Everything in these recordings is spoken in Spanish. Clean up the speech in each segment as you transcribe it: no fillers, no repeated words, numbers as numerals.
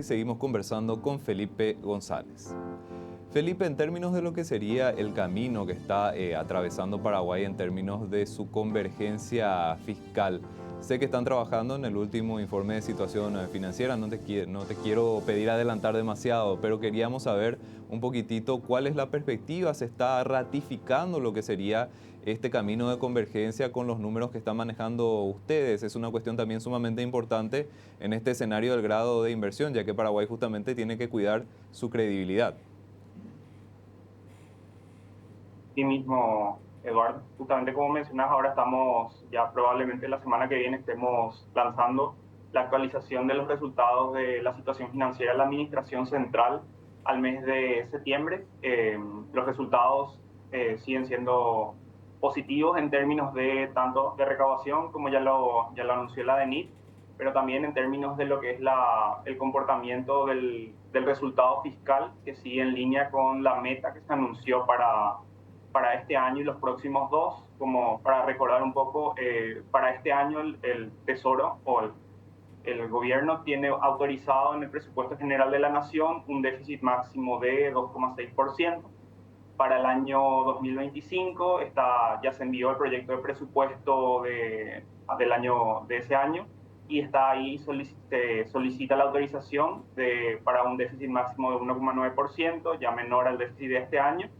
Seguimos conversando con Felipe González. Felipe, en términos de lo que sería el camino que está atravesando Paraguay en términos de su convergencia fiscal, sé que están trabajando en el último informe de situación financiera, no te quiero pedir adelantar demasiado, pero queríamos saber un poquitito cuál es la perspectiva, se está ratificando lo que sería este camino de convergencia con los números que están manejando ustedes. Es una cuestión también sumamente importante en este escenario del grado de inversión, ya que Paraguay justamente tiene que cuidar su credibilidad. Sí mismo, Eduardo, justamente como mencionas, ahora estamos ya probablemente la semana que viene estemos lanzando la actualización de los resultados de la situación financiera de la Administración Central al mes de septiembre. Los resultados siguen siendo positivos en términos de tanto de recaudación, como ya lo anunció la DENIT, pero también en términos de lo que es el comportamiento del resultado fiscal, que sigue en línea con la meta que se anunció para este año y los próximos dos. Como para recordar un poco, para este año el Tesoro o el gobierno tiene autorizado en el presupuesto general de la Nación un déficit máximo de 2,6%. Para el año 2025 ya se envió el proyecto de presupuesto de ese año y está ahí, solicita la autorización para un déficit máximo de 1,9%, ya menor al déficit de este año.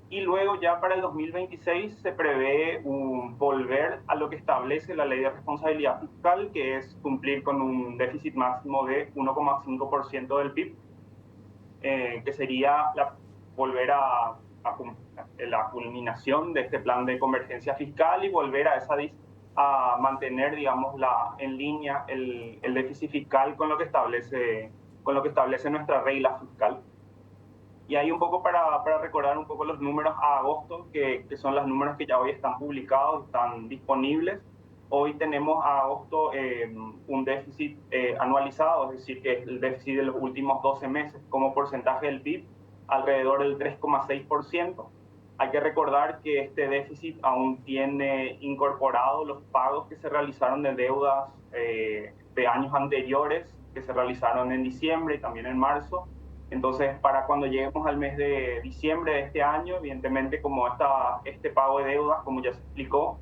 Y luego ya para el 2026 se prevé volver a lo que establece la ley de responsabilidad fiscal, que es cumplir con un déficit máximo de 1,5% del PIB, que sería volver a la culminación de este plan de convergencia fiscal y volver a mantener, digamos, en línea el déficit fiscal con lo que establece nuestra regla fiscal. Y ahí un poco para recordar un poco los números a agosto, que son los números que ya hoy están publicados, están disponibles. Hoy tenemos a agosto un déficit anualizado, es decir, que es el déficit de los últimos 12 meses como porcentaje del PIB, alrededor del 3,6%. Hay que recordar que este déficit aún tiene incorporado los pagos que se realizaron de deudas de años anteriores, que se realizaron en diciembre y también en marzo. Entonces, para cuando lleguemos al mes de diciembre de este año, evidentemente, como este pago de deudas, como ya se explicó,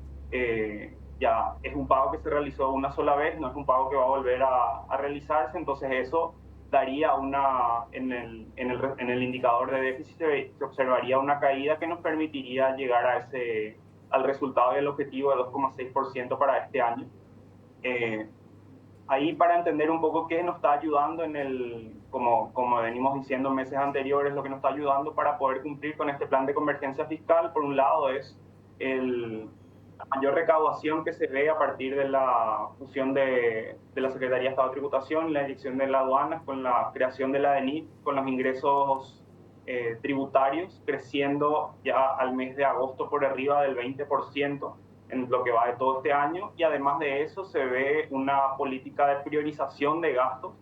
ya es un pago que se realizó una sola vez, no es un pago que va a volver a realizarse. Entonces eso daría en el indicador de déficit se observaría una caída que nos permitiría llegar al resultado y al objetivo de 2,6% para este año. Eh, Ahí para entender un poco qué nos está ayudando como venimos diciendo en meses anteriores, lo que nos está ayudando para poder cumplir con este plan de convergencia fiscal, por un lado es la mayor recaudación que se ve a partir de la fusión de la Secretaría de Estado de Tributación y la Dirección de la Aduana con la creación de la DENIT, con los ingresos tributarios creciendo ya al mes de agosto por arriba del 20% en lo que va de todo este año, y además de eso se ve una política de priorización de gastos,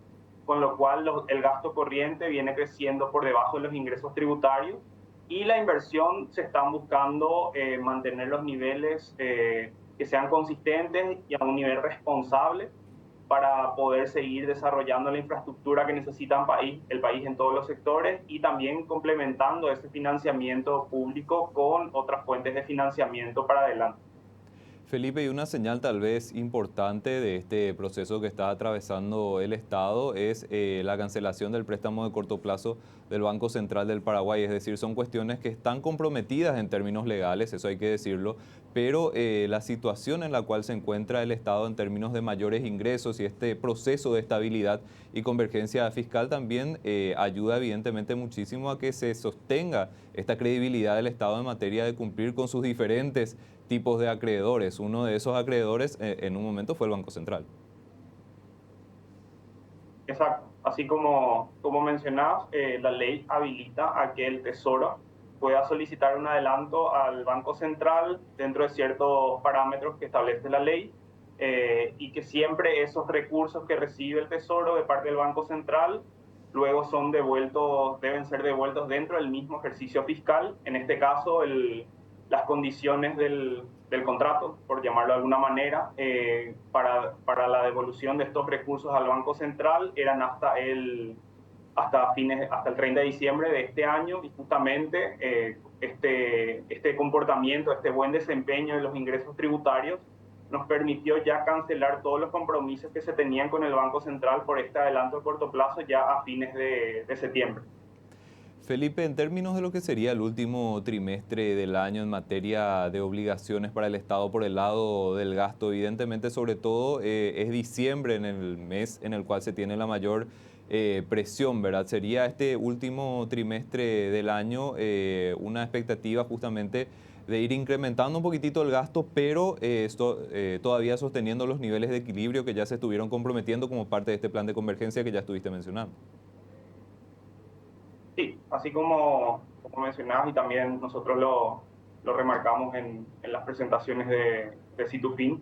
con lo cual el gasto corriente viene creciendo por debajo de los ingresos tributarios, y la inversión se están buscando mantener los niveles que sean consistentes y a un nivel responsable para poder seguir desarrollando la infraestructura que necesita el país en todos los sectores, y también complementando ese financiamiento público con otras fuentes de financiamiento para adelante. Felipe, y una señal tal vez importante de este proceso que está atravesando el Estado es la cancelación del préstamo de corto plazo del Banco Central del Paraguay. Es decir, son cuestiones que están comprometidas en términos legales, eso hay que decirlo, pero la situación en la cual se encuentra el Estado en términos de mayores ingresos y este proceso de estabilidad y convergencia fiscal también ayuda evidentemente muchísimo a que se sostenga esta credibilidad del Estado en materia de cumplir con sus diferentes tipos de acreedores. Uno de esos acreedores en un momento fue el Banco Central. Exacto. Así como mencionabas, la ley habilita a que el Tesoro pueda solicitar un adelanto al Banco Central dentro de ciertos parámetros que establece la ley, y que siempre esos recursos que recibe el Tesoro de parte del Banco Central luego deben ser devueltos dentro del mismo ejercicio fiscal. En este caso, las condiciones del contrato, por llamarlo de alguna manera, para la devolución de estos recursos al Banco Central eran hasta hasta el 30 de diciembre de este año, y justamente este comportamiento, este buen desempeño de los ingresos tributarios nos permitió ya cancelar todos los compromisos que se tenían con el Banco Central por este adelanto a corto plazo ya a fines de septiembre. Felipe, en términos de lo que sería el último trimestre del año en materia de obligaciones para el Estado por el lado del gasto, evidentemente sobre todo es diciembre en el mes en el cual se tiene la mayor presión, ¿verdad? Sería este último trimestre del año una expectativa justamente de ir incrementando un poquitito el gasto, pero todavía sosteniendo los niveles de equilibrio que ya se estuvieron comprometiendo como parte de este plan de convergencia que ya estuviste mencionando. Sí, así como mencionabas y también nosotros lo remarcamos en las presentaciones de Situfin,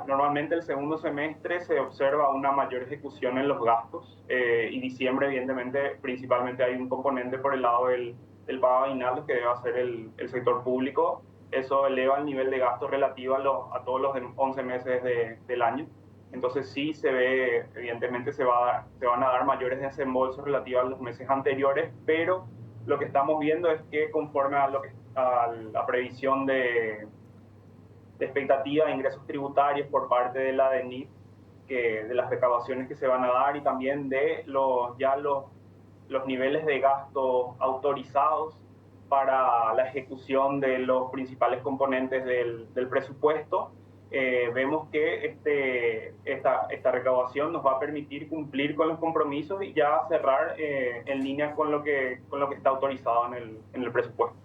normalmente el segundo semestre se observa una mayor ejecución en los gastos y diciembre evidentemente principalmente hay un componente por el lado del pago de aguinaldos que debe hacer el sector público. Eso eleva el nivel de gasto relativo a todos los 11 meses del año. Entonces sí se ve, evidentemente se van a dar mayores desembolsos relativos a los meses anteriores, pero lo que estamos viendo es que conforme a la previsión de expectativa de ingresos tributarios por parte de la DENIT, de las recaudaciones que se van a dar y también de los niveles de gasto autorizados para la ejecución de los principales componentes del presupuesto, vemos que esta recaudación nos va a permitir cumplir con los compromisos y ya cerrar en línea con lo que está autorizado en el presupuesto.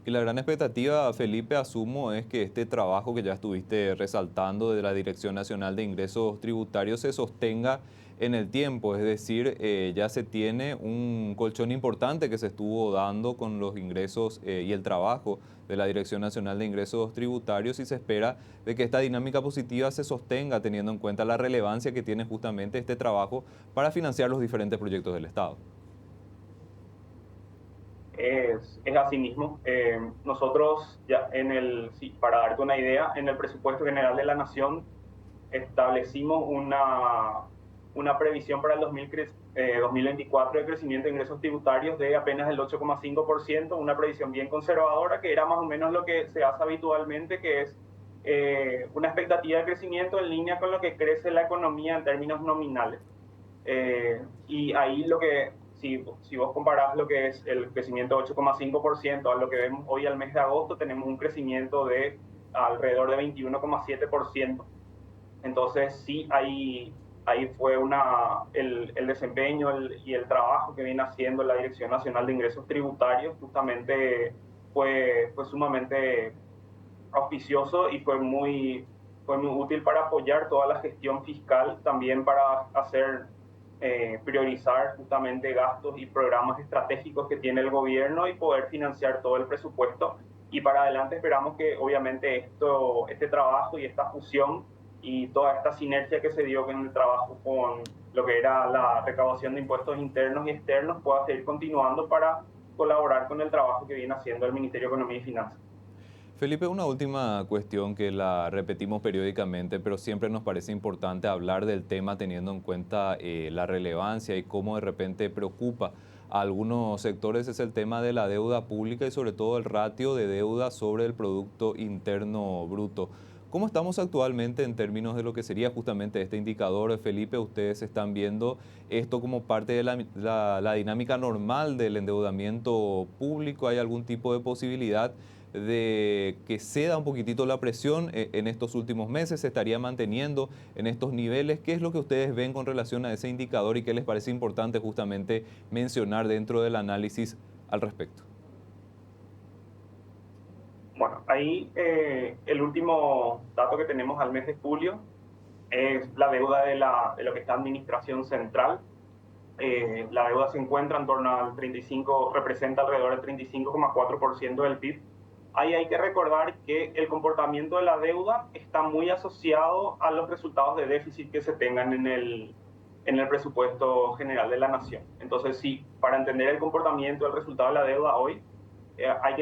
Y la gran expectativa, Felipe, asumo, es que este trabajo que ya estuviste resaltando de la Dirección Nacional de Ingresos Tributarios se sostenga en el tiempo, es decir, ya se tiene un colchón importante que se estuvo dando con los ingresos y el trabajo de la Dirección Nacional de Ingresos Tributarios y se espera de que esta dinámica positiva se sostenga teniendo en cuenta la relevancia que tiene justamente este trabajo para financiar los diferentes proyectos del Estado. Es así mismo. Nosotros, ya para darte una idea, en el presupuesto general de la Nación establecimos una previsión para el 2024 de crecimiento de ingresos tributarios de apenas el 8,5%, una previsión bien conservadora, que era más o menos lo que se hace habitualmente, que es una expectativa de crecimiento en línea con lo que crece la economía en términos nominales. Y ahí si vos comparás lo que es el crecimiento de 8,5% a lo que vemos hoy al mes de agosto, tenemos un crecimiento de alrededor de 21,7%. Entonces sí, ahí fue el desempeño y el trabajo que viene haciendo la Dirección Nacional de Ingresos Tributarios justamente fue sumamente auspicioso y fue muy útil para apoyar toda la gestión fiscal, también para priorizar justamente gastos y programas estratégicos que tiene el gobierno y poder financiar todo el presupuesto. Y para adelante esperamos que obviamente este trabajo y esta fusión y toda esta sinergia que se dio en el trabajo con lo que era la recaudación de impuestos internos y externos pueda seguir continuando para colaborar con el trabajo que viene haciendo el Ministerio de Economía y Finanzas. Felipe, una última cuestión que la repetimos periódicamente, pero siempre nos parece importante hablar del tema teniendo en cuenta la relevancia y cómo de repente preocupa a algunos sectores, es el tema de la deuda pública y sobre todo el ratio de deuda sobre el Producto Interno Bruto. ¿Cómo estamos actualmente en términos de lo que sería justamente este indicador, Felipe? ¿Ustedes están viendo esto como parte de la dinámica normal del endeudamiento público? ¿Hay algún tipo de posibilidad de que ceda un poquitito la presión en estos últimos meses? ¿Se estaría manteniendo en estos niveles? ¿Qué es lo que ustedes ven con relación a ese indicador y qué les parece importante justamente mencionar dentro del análisis al respecto? Bueno, ahí el último dato que tenemos al mes de julio es la deuda de lo que está Administración Central. La deuda se encuentra en torno al 35, representa alrededor del 35,4% del PIB. Ahí hay que recordar que el comportamiento de la deuda está muy asociado a los resultados de déficit que se tengan en el presupuesto general de la Nación. Entonces, sí, para entender el comportamiento del resultado de la deuda hoy, hay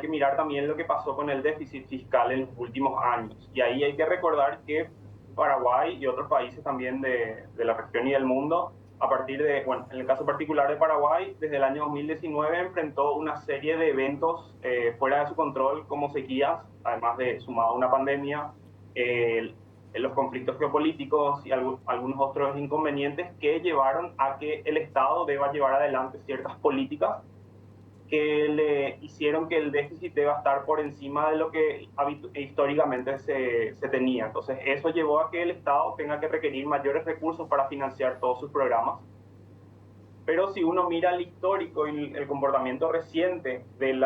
que mirar también lo que pasó con el déficit fiscal en los últimos años. Y ahí hay que recordar que Paraguay y otros países también de la región y del mundo a partir de, bueno, en el caso particular de Paraguay, desde el año 2019 enfrentó una serie de eventos fuera de su control como sequías, además de sumado a una pandemia, eh, los conflictos geopolíticos y algunos otros inconvenientes que llevaron a que el Estado deba llevar adelante ciertas políticas que le hicieron que el déficit deba estar por encima de lo que históricamente se tenía. Entonces, eso llevó a que el Estado tenga que requerir mayores recursos para financiar todos sus programas. Pero si uno mira el histórico y el comportamiento reciente del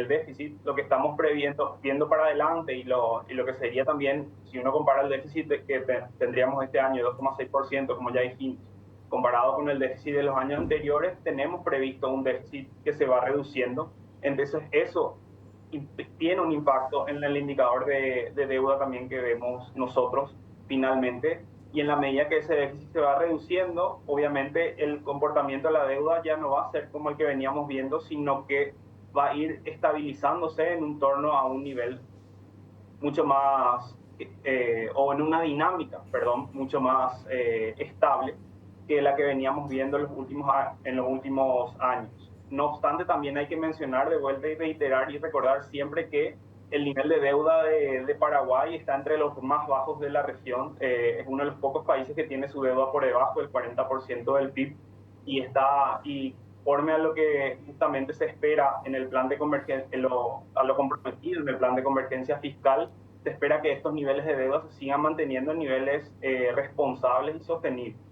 déficit, lo que estamos viendo para adelante y lo que sería también, si uno compara el déficit que tendríamos este año, 2,6%, como ya dijimos, comparado con el déficit de los años anteriores, tenemos previsto un déficit que se va reduciendo. Entonces, eso tiene un impacto en el indicador de deuda también que vemos nosotros finalmente. Y en la medida que ese déficit se va reduciendo, obviamente el comportamiento de la deuda ya no va a ser como el que veníamos viendo, sino que va a ir estabilizándose en un torno a un nivel mucho más, o en una dinámica, perdón, mucho más estable que la que veníamos viendo en los últimos años. No obstante, también hay que mencionar de vuelta y reiterar y recordar siempre que el nivel de deuda de Paraguay está entre los más bajos de la región. Es uno de los pocos países que tiene su deuda por debajo del 40% del PIB y conforme a lo que justamente se espera en el plan de convergencia, a lo comprometido en el plan de convergencia fiscal, se espera que estos niveles de deuda se sigan manteniendo en niveles responsables y sostenibles.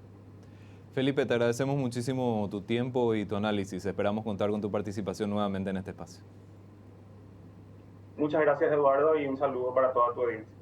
Felipe, te agradecemos muchísimo tu tiempo y tu análisis. Esperamos contar con tu participación nuevamente en este espacio. Muchas gracias, Eduardo, y un saludo para toda tu audiencia.